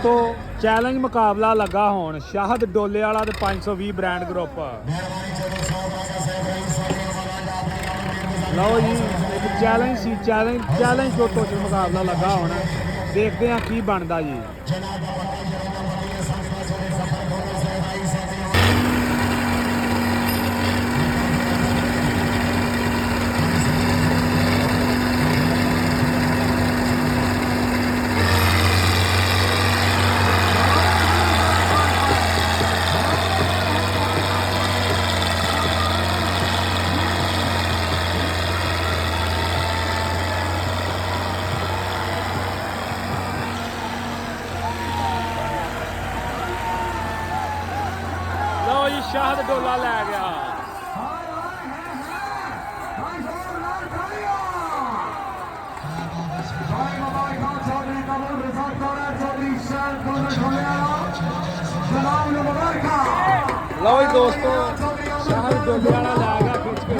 तो चैलेंज मुकाबला लगा होण शाहद डोले वाला ते 520 ब्रांड ग्रुप। लो जी एक चैलेंज सी चैलेंज छोटो च मुकाबला लगा होना, देखते हैं की बनता जी। शाहद डोला लै गया। लो जी दोस्तों शाहद डोले वाला लै गया खिंच के।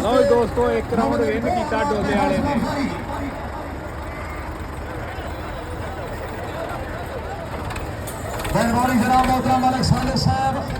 डोले दोस्तों एक राउंड विन किया डोले वाले ने। मेहरबानी जनाब मोहतरम मलिक सालिह साहब